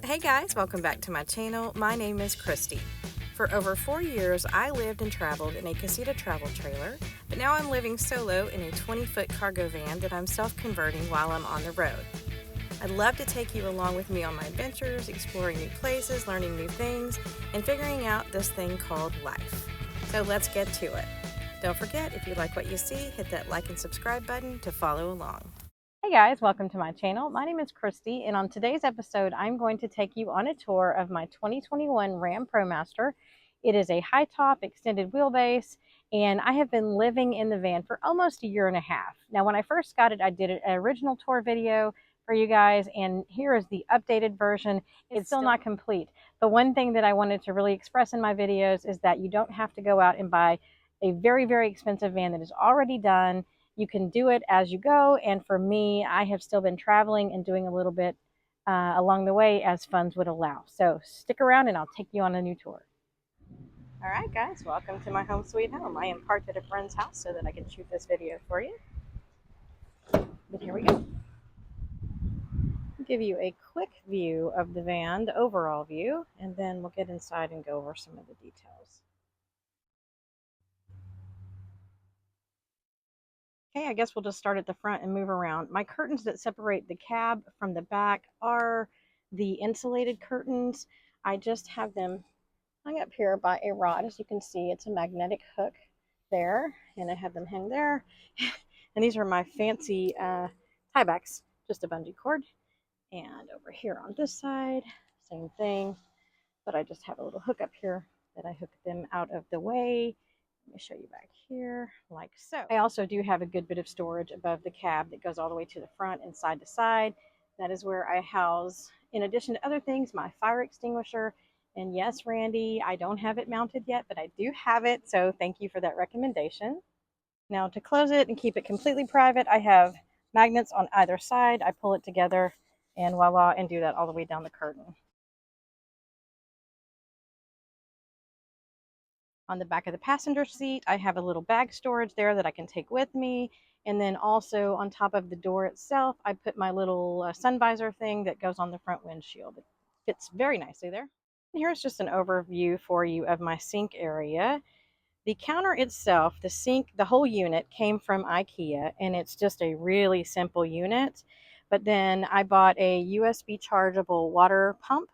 Hey guys, welcome back to my channel. My name is Christy. For over 4 years, I lived and traveled in a casita travel trailer, but now I'm living solo in a 20-foot cargo van that I'm self-converting while I'm on the road. I'd love to take you along with me on my adventures, exploring new places, learning new things, and figuring out this thing called life. So let's get to it. Don't forget, if you like what you see, hit that like and subscribe button to follow along. Hey guys, welcome to my channel. My name is Christy, and on today's episode, I'm going to take you on a tour of my 2021 Ram Promaster. It is a high top extended wheelbase, and I have been living in the van for almost a year and a half. Now, when I first got it, I did an original tour video for you guys, and here is the updated version. It's still not complete. The one thing that I wanted to really express in my videos is that you don't have to go out and buy a very, very expensive van that is already done. You can do it as you go, and for me, I have still been traveling and doing a little bit along the way as funds would allow. So stick around and I'll take you on a new tour. All right, guys, welcome to my home sweet home. I am parked at a friend's house so that I can shoot this video for you. But here we go. I'll give you a quick view of the van, the overall view, and then we'll get inside and go over some of the details. Okay, I guess we'll just start at the front and move around. My curtains that separate the cab from the back are the insulated curtains. I just have them hung up here by a rod. As you can see, it's a magnetic hook there, and I have them hang there. And these are my fancy tiebacks, just a bungee cord. And over here on this side, same thing, but I just have a little hook up here that I hook them out of the way. Let me show you back here, like so. I also do have a good bit of storage above the cab that goes all the way to the front and side to side. That is where I house, in addition to other things, my fire extinguisher. And yes, Randy, I don't have it mounted yet, but I do have it, so thank you for that recommendation. Now to close it and keep it completely private, I have magnets on either side. I pull it together and voila, and do that all the way down the curtain. On the back of the passenger seat, I have a little bag storage there that I can take with me. And then also on top of the door itself, I put my little sun visor thing that goes on the front windshield. It fits very nicely there. And here's just an overview for you of my sink area. The counter itself, the sink, the whole unit came from IKEA, and it's just a really simple unit. But then I bought a USB chargeable water pump.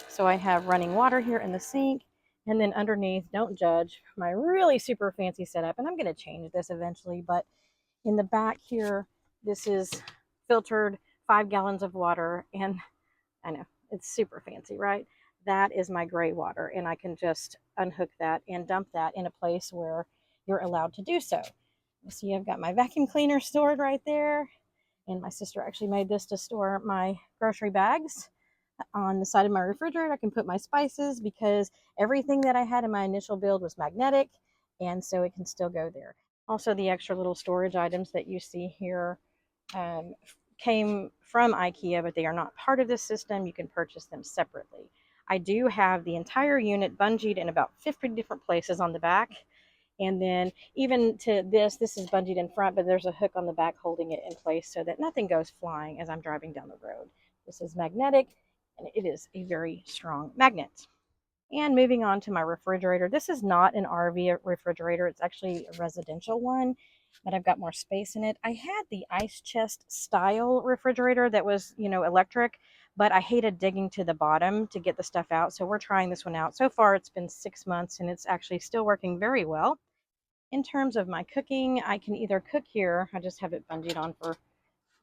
So I have running water here in the sink. And then underneath, don't judge, my really super fancy setup. And I'm going to change this eventually. But in the back here, this is filtered 5 gallons of water. And I know, it's super fancy, right? That is my gray water. And I can just unhook that and dump that in a place where you're allowed to do so. You see, I've got my vacuum cleaner stored right there. And my sister actually made this to store my grocery bags. On the side of my refrigerator, I can put my spices because everything that I had in my initial build was magnetic, and so it can still go there. Also, the extra little storage items that you see here came from IKEA, but they are not part of this system. You can purchase them separately. I do have the entire unit bungeed in about 50 different places on the back. And then even to this is bungeed in front, but there's a hook on the back holding it in place so that nothing goes flying as I'm driving down the road. This is magnetic, and it is a very strong magnet. And moving on to my refrigerator. This is not an RV refrigerator. It's actually a residential one, but I've got more space in it. I had the ice chest style refrigerator that was, electric, but I hated digging to the bottom to get the stuff out. So we're trying this one out. So far, it's been 6 months, and it's actually still working very well. In terms of my cooking, I can either cook here. I just have it bungeed on for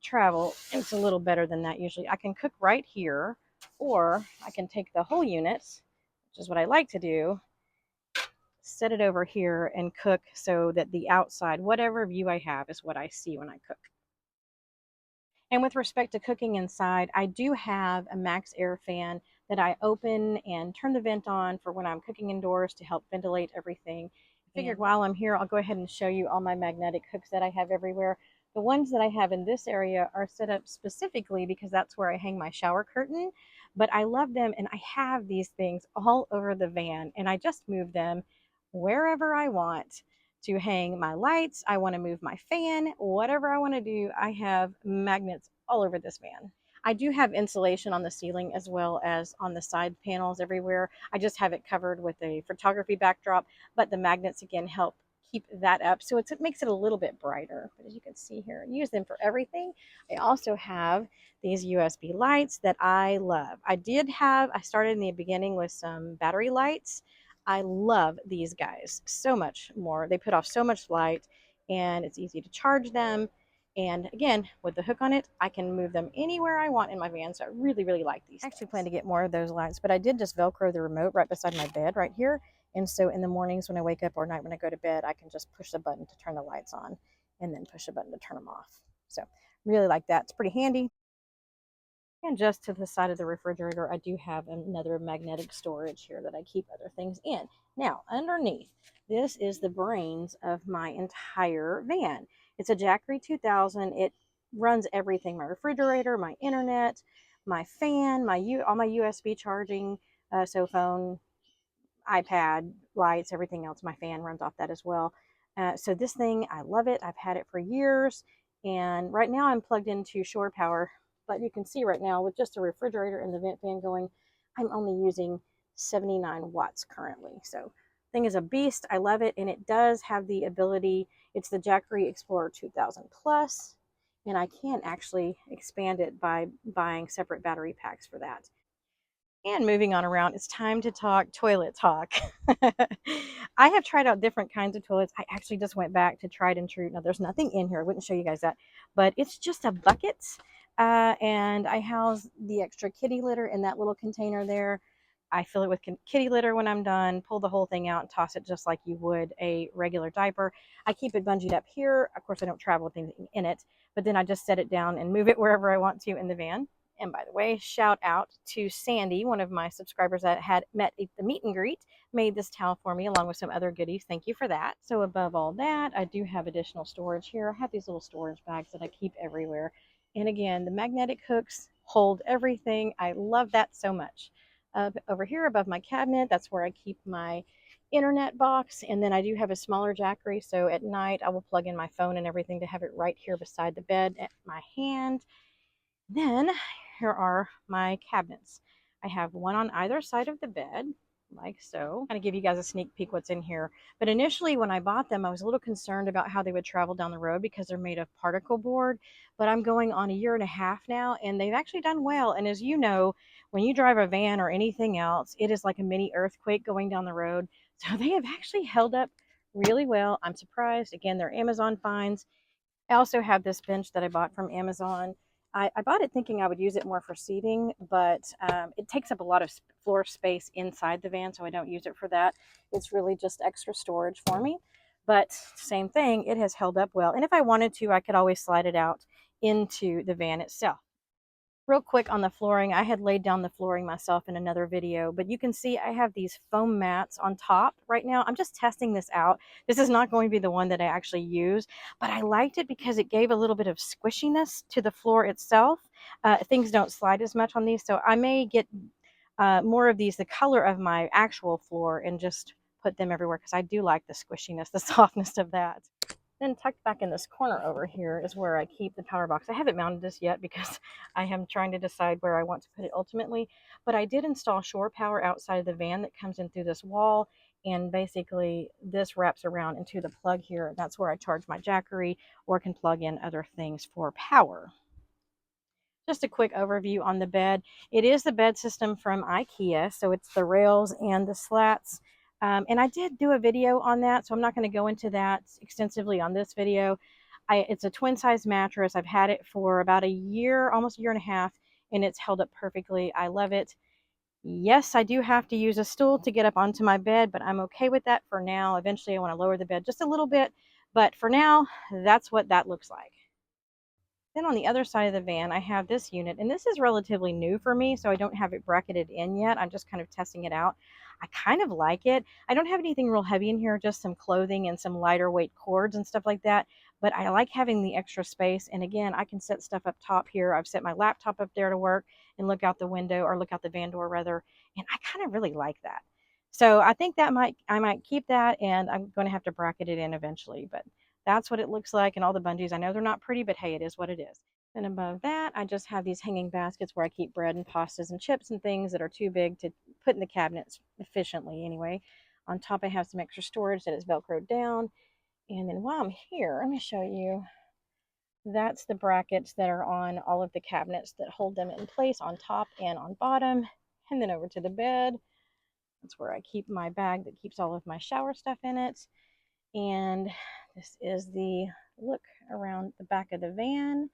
travel. It's a little better than that usually. I can cook right here, or I can take the whole unit, which is what I like to do, set it over here and cook so that the outside, whatever view I have, is what I see when I cook. And with respect to cooking inside, I do have a max air fan that I open and turn the vent on for when I'm cooking indoors to help ventilate everything. I figured while I'm here, I'll go ahead and show you all my magnetic hooks that I have everywhere. The ones that I have in this area are set up specifically because that's where I hang my shower curtain, but I love them, and I have these things all over the van, and I just move them wherever I want to hang my lights. I want to move my fan, whatever I want to do. I have magnets all over this van. I do have insulation on the ceiling as well as on the side panels everywhere. I just have it covered with a photography backdrop, but the magnets again help keep that up. So it makes it a little bit brighter. But as you can see here, I use them for everything. I also have these USB lights that I love. I started in the beginning with some battery lights. I love these guys so much more. They put off so much light and it's easy to charge them. And again, with the hook on it, I can move them anywhere I want in my van. So I really, really like these. I actually plan to get more of those lights, but I did just Velcro the remote right beside my bed right here. And so in the mornings when I wake up or night when I go to bed, I can just push the button to turn the lights on and then push the button to turn them off. So really like that. It's pretty handy. And just to the side of the refrigerator, I do have another magnetic storage here that I keep other things in. Now, underneath, this is the brains of my entire van. It's a Jackery 2000. It runs everything, my refrigerator, my internet, my fan, all my USB charging, so phone, iPad, lights, everything else. My fan runs off that as well. So this thing, I love it. I've had it for years. And right now I'm plugged into shore power. But you can see right now with just the refrigerator and the vent fan going, I'm only using 79 watts currently. So thing is a beast. I love it. And it does have the ability, it's the Jackery Explorer 2000 Plus. And I can actually expand it by buying separate battery packs for that. And moving on around, it's time to talk toilet talk. I have tried out different kinds of toilets. I actually just went back to tried and true. Now, there's nothing in here. I wouldn't show you guys that, but it's just a bucket. And I house the extra kitty litter in that little container there. I fill it with kitty litter when I'm done, pull the whole thing out and toss it just like you would a regular diaper. I keep it bungeed up here. Of course, I don't travel with anything in it, but then I just set it down and move it wherever I want to in the van. And by the way, shout out to Sandy, one of my subscribers that had met at the meet and greet, made this towel for me along with some other goodies. Thank you for that. So above all that, I do have additional storage here. I have these little storage bags that I keep everywhere. And again, the magnetic hooks hold everything. I love that so much. Over here above my cabinet, that's where I keep my internet box. And then I do have a smaller Jackery. So at night, I will plug in my phone and everything to have it right here beside the bed at my hand. Then here are my cabinets. I have one on either side of the bed, like so. I'm going to give you guys a sneak peek what's in here. But initially when I bought them, I was a little concerned about how they would travel down the road because they're made of particle board. But I'm going on a year and a half now, and they've actually done well. And as you know, when you drive a van or anything else, it is like a mini earthquake going down the road. So they have actually held up really well. I'm surprised. Again, they're Amazon finds. I also have this bench that I bought from Amazon. I bought it thinking I would use it more for seating, but it takes up a lot of floor space inside the van, so I don't use it for that. It's really just extra storage for me. But same thing, it has held up well. And if I wanted to, I could always slide it out into the van itself. Real quick on the flooring, I had laid down the flooring myself in another video, but you can see I have these foam mats on top right now. I'm just testing this out. This is not going to be the one that I actually use, but I liked it because it gave a little bit of squishiness to the floor itself. Things don't slide as much on these, so I may get more of these, the color of my actual floor, and just put them everywhere because I do like the squishiness, the softness of that. Then tucked back in this corner over here is where I keep the power box. I haven't mounted this yet because I am trying to decide where I want to put it ultimately. But I did install shore power outside of the van that comes in through this wall. And basically this wraps around into the plug here. That's where I charge my Jackery or can plug in other things for power. Just a quick overview on the bed. It is the bed system from IKEA, so it's the rails and the slats. And I did do a video on that, so I'm not going to go into that extensively on this video. It's a twin size mattress. I've had it for about a year, almost a year and a half, and it's held up perfectly. I love it. Yes, I do have to use a stool to get up onto my bed, but I'm okay with that for now. Eventually, I want to lower the bed just a little bit, but for now, that's what that looks like. Then on the other side of the van, I have this unit, and this is relatively new for me, so I don't have it bracketed in yet. I'm just kind of testing it out. I kind of like it. I don't have anything real heavy in here, just some clothing and some lighter weight cords and stuff like that, but I like having the extra space. And again, I can set stuff up top here. I've set my laptop up there to work and look out the window, or look out the van door rather, and I kind of really like that. So I think I might keep that, and I'm going to have to bracket it in eventually, but that's what it looks like, and all the bungees. I know they're not pretty, but hey, it is what it is. And above that, I just have these hanging baskets where I keep bread and pastas and chips and things that are too big to put in the cabinets efficiently anyway. On top, I have some extra storage that is Velcroed down. And then while I'm here, let me show you. That's the brackets that are on all of the cabinets that hold them in place on top and on bottom. And then over to the bed. That's where I keep my bag that keeps all of my shower stuff in it. And this is the look around the back of the van.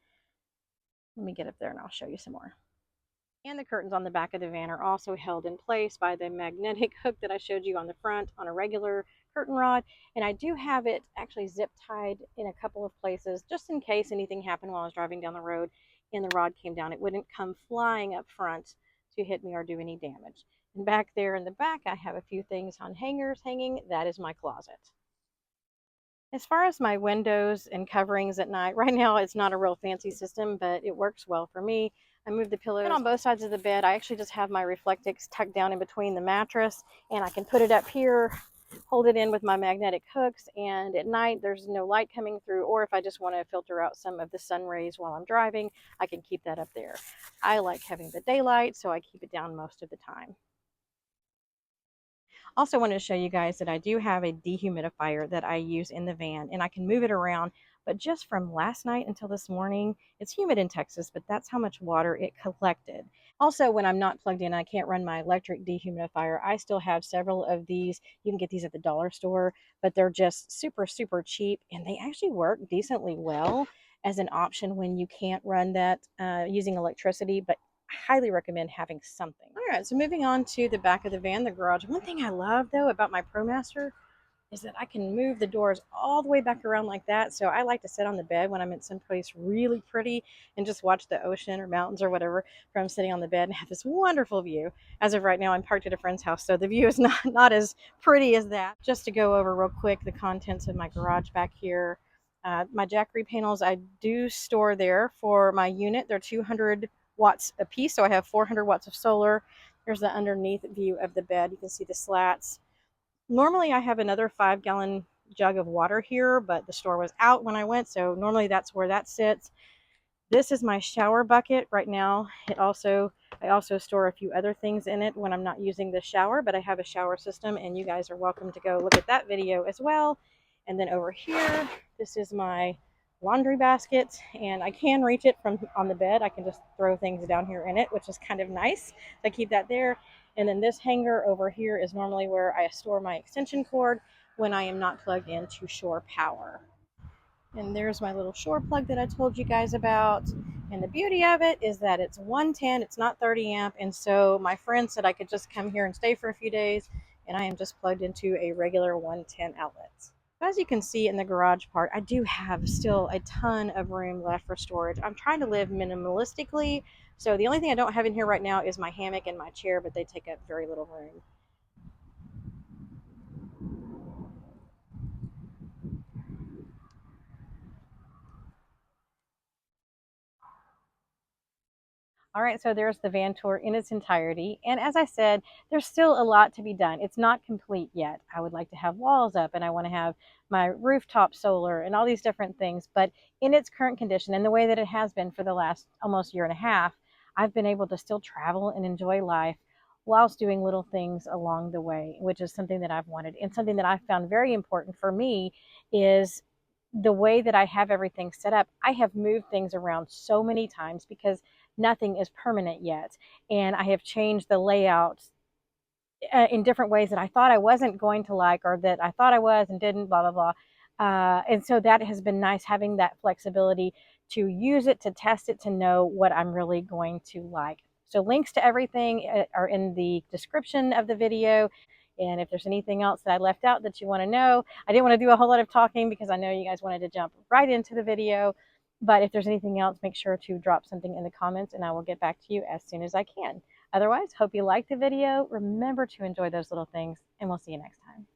Let me get up there and I'll show you some more. And the curtains on the back of the van are also held in place by the magnetic hook that I showed you on the front on a regular curtain rod. And I do have it actually zip tied in a couple of places just in case anything happened while I was driving down the road and the rod came down. It wouldn't come flying up front to hit me or do any damage. And back there in the back, I have a few things on hangers hanging. That is my closet. As far as my windows and coverings at night, right now it's not a real fancy system, but it works well for me. I move the pillows on both sides of the bed. I actually just have my Reflectix tucked down in between the mattress, and I can put it up here, hold it in with my magnetic hooks, and at night there's no light coming through, or if I just want to filter out some of the sun rays while I'm driving, I can keep that up there. I like having the daylight, so I keep it down most of the time. Also wanted to show you guys that I do have a dehumidifier that I use in the van, and I can move it around, but just from last night until this morning, it's humid in Texas, but that's how much water it collected. Also, when I'm not plugged in, I can't run my electric dehumidifier. I still have several of these. You can get these at the dollar store, but they're just super, super cheap, and they actually work decently well as an option when you can't run that using electricity, but highly recommend having something. All right, so moving on to the back of the van, the garage. One thing I love though about my Promaster is that I can move the doors all the way back around like that. So I like to sit on the bed when I'm in some place really pretty and just watch the ocean or mountains or whatever from sitting on the bed and have this wonderful view. As of right now, I'm parked at a friend's house, so the view is not as pretty as that. Just to go over real quick the contents of my garage back here. My Jackery panels I do store there for my unit. They're 200 watts a piece, so I have 400 watts of solar. There's the underneath view of the bed. You can see the slats. Normally I have another 5-gallon jug of water here, but the store was out when I went, so normally that's where that sits. This is my shower bucket right now. I also store a few other things in it when I'm not using the shower, but I have a shower system, and you guys are welcome to go look at that video as well. And then over here, this is my laundry basket, and I can reach it from on the bed. I can just throw things down here in it, which is kind of nice. So I keep that there. And then this hanger over here is normally where I store my extension cord when I am not plugged into shore power. And there's my little shore plug that I told you guys about. And the beauty of it is that it's 110, it's not 30 amp. And so my friend said I could just come here and stay for a few days, and I am just plugged into a regular 110 outlet. As you can see in the garage part, I do have still a ton of room left for storage. I'm trying to live minimalistically, so the only thing I don't have in here right now is my hammock and my chair, but they take up very little room. All right, so there's the van tour in its entirety. And as I said, there's still a lot to be done. It's not complete yet. I would like to have walls up, and I want to have my rooftop solar and all these different things. But in its current condition and the way that it has been for the last almost year and a half, I've been able to still travel and enjoy life whilst doing little things along the way, which is something that I've wanted. And something that I found very important for me is the way that I have everything set up. I have moved things around so many times because nothing is permanent yet. And I have changed the layout in different ways that I thought I wasn't going to like, or that I thought I was and didn't, blah, blah, blah. And so that has been nice, having that flexibility to use it, to test it, to know what I'm really going to like. So links to everything are in the description of the video. And if there's anything else that I left out that you want to know, I didn't want to do a whole lot of talking because I know you guys wanted to jump right into the video. But if there's anything else, make sure to drop something in the comments and I will get back to you as soon as I can. Otherwise, hope you liked the video. Remember to enjoy those little things, and we'll see you next time.